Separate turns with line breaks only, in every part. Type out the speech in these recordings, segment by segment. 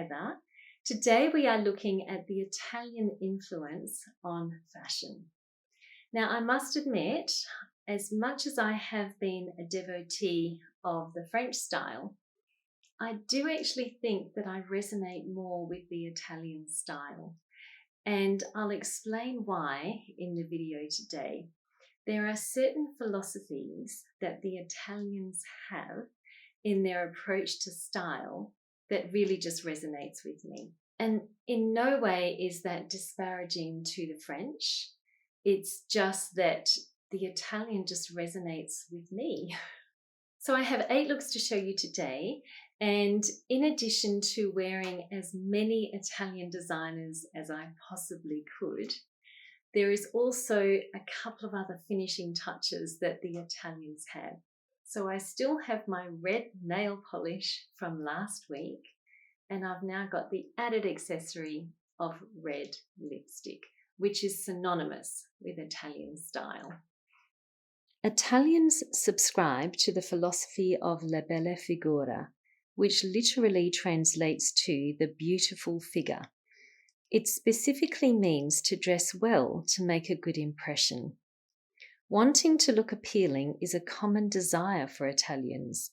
Heather. Today we are looking at the Italian influence on fashion. Now, I must admit, as much as I have been a devotee of the French style, I do actually think that I resonate more with the Italian style. And I'll explain why in the video today. There are certain philosophies that the Italians have in their approach to style that really just resonates with me. And in no way is that disparaging to the French. It's just that the Italian just resonates with me. So I have 8 looks to show you today. And in addition to wearing as many Italian designers as I possibly could, there is also a couple of other finishing touches that the Italians have. So I still have my red nail polish from last week, and I've now got the added accessory of red lipstick, which is synonymous with Italian style. Italians subscribe to the philosophy of la bella figura, which literally translates to the beautiful figure. It specifically means to dress well to make a good impression. Wanting to look appealing is a common desire for Italians,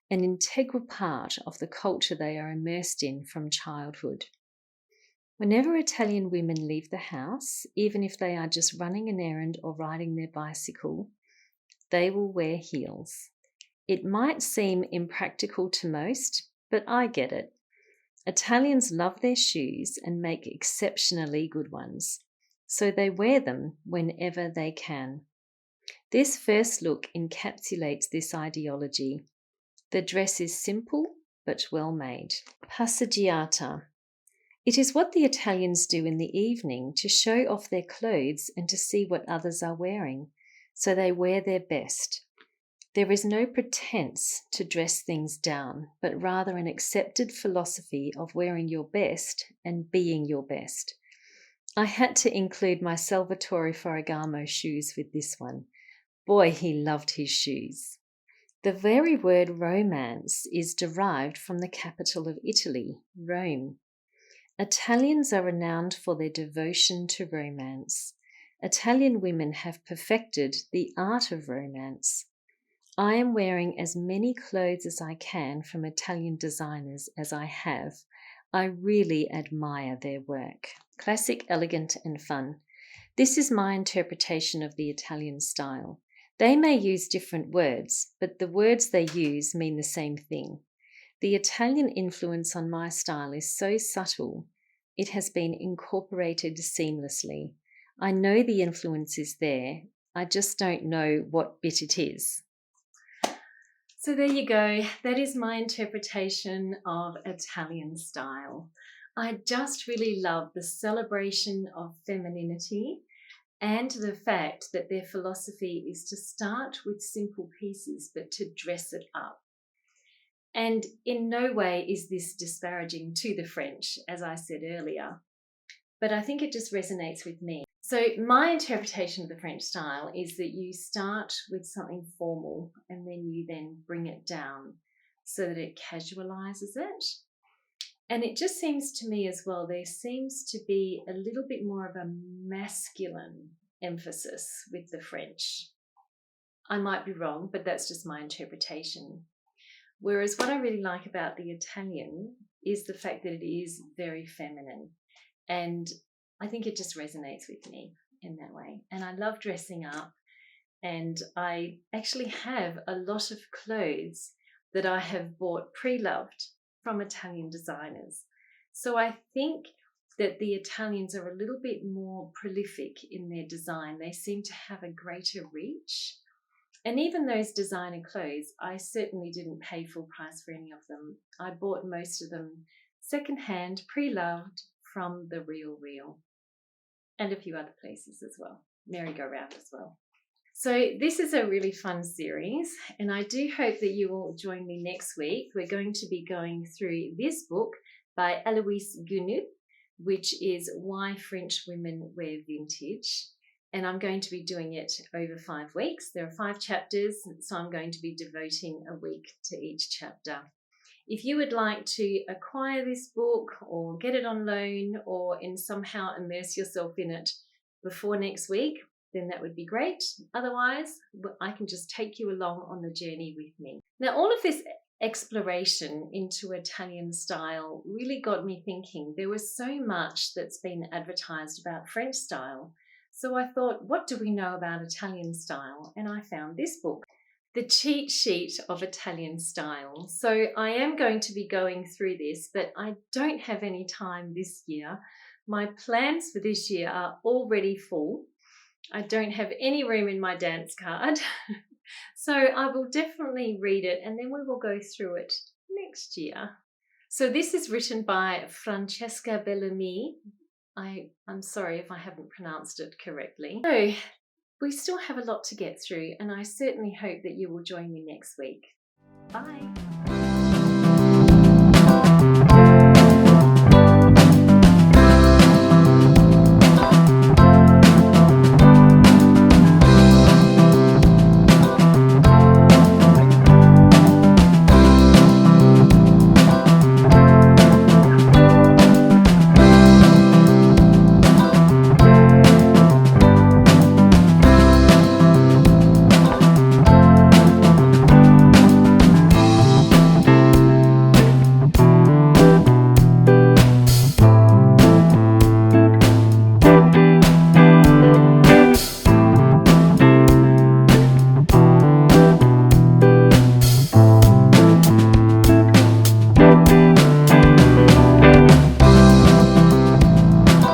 an integral part of the culture they are immersed in from childhood. Whenever Italian women leave the house, even if they are just running an errand or riding their bicycle, they will wear heels. It might seem impractical to most, but I get it. Italians love their shoes and make exceptionally good ones, so they wear them whenever they can. This first look encapsulates this ideology. The dress is simple but well made. Passeggiata. It is what the Italians do in the evening to show off their clothes and to see what others are wearing, so they wear their best. There is no pretense to dress things down, but rather an accepted philosophy of wearing your best and being your best. I had to include my Salvatore Ferragamo shoes with this one. Boy, he loved his shoes. The very word romance is derived from the capital of Italy, Rome. Italians are renowned for their devotion to romance. Italian women have perfected the art of romance. I am wearing as many clothes as I can from Italian designers as I have. I really admire their work. Classic, elegant and fun. This is my interpretation of the Italian style. They may use different words, but the words they use mean the same thing. The Italian influence on my style is so subtle, it has been incorporated seamlessly. I know the influence is there, I just don't know what bit it is. So there you go. That is my interpretation of Italian style. I just really love the celebration of femininity and the fact that their philosophy is to start with simple pieces but to dress it up. And in no way is this disparaging to the French, as I said earlier, but I think it just resonates with me. So my interpretation of the French style is that you start with something formal and then you then bring it down so that it casualizes it. And it just seems to me as well, there seems to be a little bit more of a masculine emphasis with the French. I might be wrong, but that's just my interpretation. Whereas what I really like about the Italian is the fact that it is very feminine. And I think it just resonates with me in that way. And I love dressing up. And I actually have a lot of clothes that I have bought pre-loved from Italian designers. So I think that the Italians are a little bit more prolific in their design. They seem to have a greater reach. And even those designer clothes, I certainly didn't pay full price for any of them. I bought most of them secondhand, pre-loved from The Real, and a few other places as well, merry-go-round as well. So this is a really fun series, and I do hope that you will join me next week. We're going to be going through this book by Alois Gounod, which is Why French Women Wear Vintage. And I'm going to be doing it over 5 weeks. There are 5 chapters, so I'm going to be devoting a week to each chapter. If you would like to acquire this book or get it on loan or somehow immerse yourself in it before next week, then that would be great. Otherwise, I can just take you along on the journey with me. Now, all of this exploration into Italian style really got me thinking. There was so much that's been advertised about French style. So I thought, what do we know about Italian style? And I found this book, The Cheat Sheet of Italian Style. So I am going to be going through this, but I don't have any time this year. My plans for this year are already full. I don't have any room in my dance card. So I will definitely read it and then we will go through it next year. So this is written by Francesca Bellamy. I'm sorry if I haven't pronounced it correctly. So we still have a lot to get through, and I certainly hope that you will join me next week. Bye.